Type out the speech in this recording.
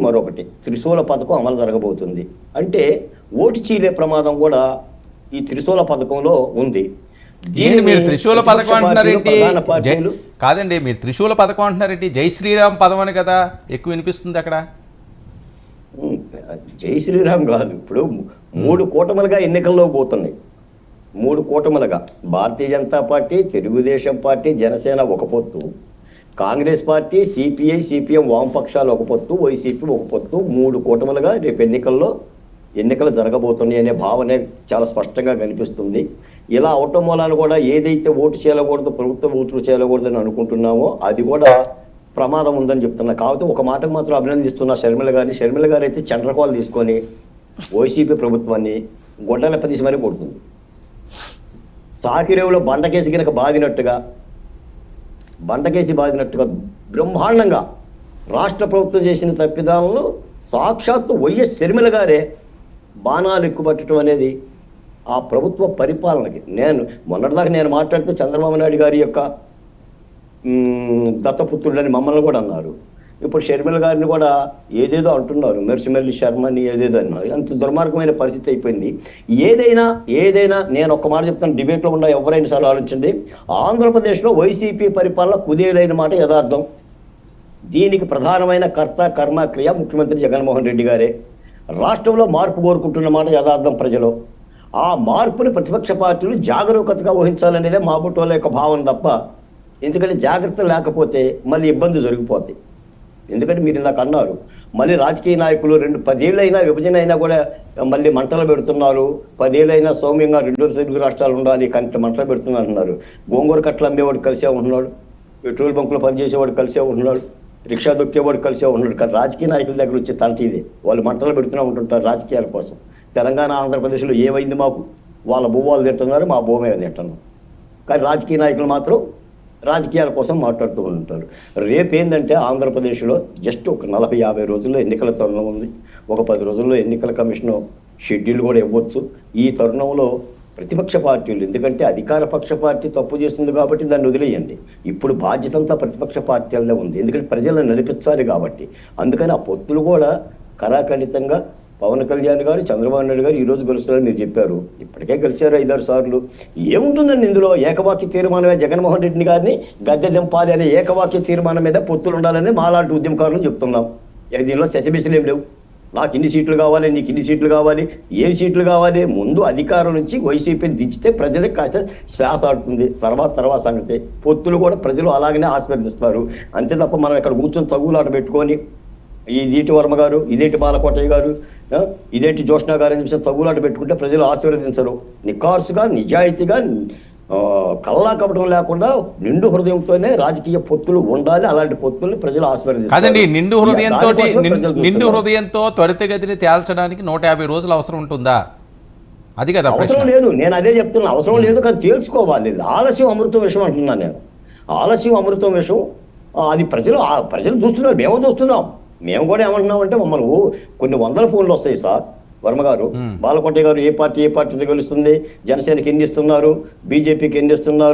మరొకటి త్రిశూల పథకం అమలు జరగబోతుంది. అంటే ఓటు చీలే ప్రమాదం కూడా ఈ త్రిశూల పథకంలో ఉంది. దీన్ని మీరు త్రిశూల పథకం అంటున్నారేంటి? కాదండి, మీరు త్రిశూల పథకం అంటున్నారేంటి? జై శ్రీరామ్ పదం అని కదా ఎక్కువ వినిపిస్తుంది అక్కడ. జై శ్రీరామ్ కాదు, ఇప్పుడు 3 కూటములుగా ఎన్నికల్లో పోతున్నాయి. 3 కూటములుగా భారతీయ జనతా పార్టీ, తెలుగుదేశం పార్టీ, జనసేన ఒక పొత్తు, కాంగ్రెస్ పార్టీ, సిపిఐ, సిపిఎం వామపక్షాలు ఒక పొత్తు, వైసీపీ ఒక పొత్తు. 3 కూటములుగా రేపు ఎన్నికలు జరగబోతున్నాయి అనే భావన చాలా స్పష్టంగా కనిపిస్తుంది. ఇలా అవటం మూలాన కూడా ఏదైతే ఓటు చేయకూడదు, ప్రభుత్వ ఓట్లు చేయకూడదని అనుకుంటున్నామో అది కూడా ప్రమాదం ఉందని చెప్తున్నా. కాకపోతే ఒక మాటకు మాత్రం అభినందిస్తున్నా షర్మిల గారు అయితే చండ్రకోలు తీసుకొని వైసీపీ ప్రభుత్వాన్ని గొడ్డల ప్రదేశం అని కొడుతుంది. సాకిరేవులో బండకేసి కనుక బాదినట్టుగా బ్రహ్మాండంగా రాష్ట్ర ప్రభుత్వం చేసిన తప్పిదాలను సాక్షాత్తు వైఎస్ షర్మిల గారే బాణాలు ఎక్కుపట్టడం అనేది ఆ ప్రభుత్వ పరిపాలనకి. మొన్నటిదాకా నేను మాట్లాడితే చంద్రబాబు నాయుడు గారి యొక్క దత్తపుత్రుడని మమ్మల్ని కూడా అన్నారు. ఇప్పుడు షర్మిల గారిని కూడా ఏదేదో అంటున్నారు, మెర్సిమెల్లి శర్మని ఏదేదో అన్నారు. అంత దుర్మార్గమైన పరిస్థితి అయిపోయింది. ఏదైనా నేను ఒక్క మాట చెప్తాను, డిబేట్లో ఉన్న ఎవరైనా సరే ఆలోచించండి. ఆంధ్రప్రదేశ్లో వైసీపీ పరిపాలన కుదేలైన మాట యథార్థం. దీనికి ప్రధానమైన కర్త కర్మ క్రియ ముఖ్యమంత్రి జగన్మోహన్ రెడ్డి గారే. రాష్ట్రంలో మార్పు కోరుకుంటున్న మాట యథార్థం ప్రజలు. ఆ మార్పుని ప్రతిపక్ష పార్టీలు జాగరూకతగా వహించాలనేదే మా బుట్టోల యొక్క భావన తప్ప, ఎందుకంటే జాగ్రత్త లేకపోతే మళ్ళీ ఇబ్బంది జరిగిపోతాయి. ఎందుకంటే మీరు ఇందాక అన్నారు, మళ్ళీ రాజకీయ నాయకులు 10 ఏళ్ళైనా విభజన అయినా కూడా మళ్ళీ మంటలు పెడుతున్నారు. 10 ఏళ్ళైనా సౌమ్యంగా 2 తెలుగు రాష్ట్రాలు ఉండాలి కంటే మంటలు పెడుతున్నారు అంటున్నారు. గోంగూర కట్టలు అమ్మేవాడు కలిసే ఉంటున్నాడు, పెట్రోల్ బంకులో పనిచేసేవాడు కలిసే ఉంటున్నాడు, రిక్షా దొక్కేవాడు కలిసే ఉంటున్నాడు. కానీ రాజకీయ నాయకుల దగ్గర వచ్చే తంట ఇదే. వాళ్ళు మంటలు పెడుతూనే ఉంటుంటారు రాజకీయాల కోసం. తెలంగాణ ఆంధ్రప్రదేశ్లో ఏమైంది మాకు? వాళ్ళ భూవాళ్ళు తింటున్నారు, మా భూమే తింటున్నాం. కానీ రాజకీయ నాయకులు మాత్రం రాజకీయాల కోసం మాట్లాడుతూ ఉంటారు. రేపేందంటే ఆంధ్రప్రదేశ్లో జస్ట్ ఒక 40-50 రోజుల్లో ఎన్నికల తరుణం ఉంది. ఒక 10 రోజుల్లో ఎన్నికల కమిషన్ షెడ్యూల్ కూడా ఇవ్వచ్చు. ఈ తరుణంలో ప్రతిపక్ష పార్టీలు, ఎందుకంటే అధికార పక్ష పార్టీ తప్పు చేస్తుంది కాబట్టి దాన్ని వదిలేయండి. ఇప్పుడు బాధ్యత అంతా ప్రతిపక్ష పార్టీలనే ఉంది, ఎందుకంటే ప్రజలను నడిపించాలి కాబట్టి. అందుకని ఆ పొత్తులు కూడా కరాఖండితంగా పవన్ కళ్యాణ్ గారు, చంద్రబాబు నాయుడు గారు ఈరోజు గెలుస్తారని మీరు చెప్పారు. ఇప్పటికే గెలిచారు 5-6 సార్లు. ఏముంటుందండి ఇందులో? ఏకవాక్య తీర్మానమే జగన్మోహన్ రెడ్డి గారిని గద్దె దింపాలి అనే ఏకవాక్య తీర్మానం మీద పొత్తులు ఉండాలని మాలాంటి ఉద్యమకారులు చెప్తున్నాం. దీనిలో సెసబిసలు ఏం లేవు. నాకు ఇన్ని సీట్లు కావాలి, నీకు ఇన్ని సీట్లు కావాలి, ఏం సీట్లు కావాలి? ముందు అధికారం నుంచి వైసీపీని దించితే ప్రజలకు కాస్త శ్వాస ఆడుతుంది. తర్వాత సంగతి. పొత్తులు కూడా ప్రజలు అలాగనే ఆస్వాదిస్తారు. అంతే తప్ప మనం ఇక్కడ కూర్చొని తగులాట పెట్టుకొని ఇదేటి వర్మ గారు, ఇదేటి బాలకోటయ్య గారు, ఇదేంటి జోష్నా గారు అని చెప్పి తగులాట పెట్టుకుంటే ప్రజలు ఆశీర్వదించరు. నిఖార్సుగా, నిజాయితీగా, కల్లా కపటం లేకుండా నిండు హృదయంతోనే రాజకీయ పొత్తులు ఉండాలి. అలాంటి పొత్తుల్ని ప్రజలు ఆశీర్వదిస్తారు. కాదండి, నిండు హృదయంతో త్వరితగతిని తేల్చడానికి 150 రోజులు అవసరం ఉంటుందా? అది కదా అవసరం లేదు. నేను అదే చెప్తున్నా, అవసరం లేదు. కానీ తేల్చుకోవాలి. ఆలస్యం అమృతం విషయం అంటున్నాను నేను. ఆలస్యం అమృతం విషయం అది ప్రజలు చూస్తున్నారు, మేము చూస్తున్నాం. మేము కూడా ఏమంటున్నాం అంటే మమ్మల్ని కొన్ని 100 ఫోన్లు వస్తాయి సార్. వర్మ గారు, బాలకోటయ్య గారు ఏ పార్టీ గెలుస్తుంది, జనసేనకి ఎన్ని ఇస్తున్నారు, బీజేపీకి ఎన్ని ఇస్తున్నారు,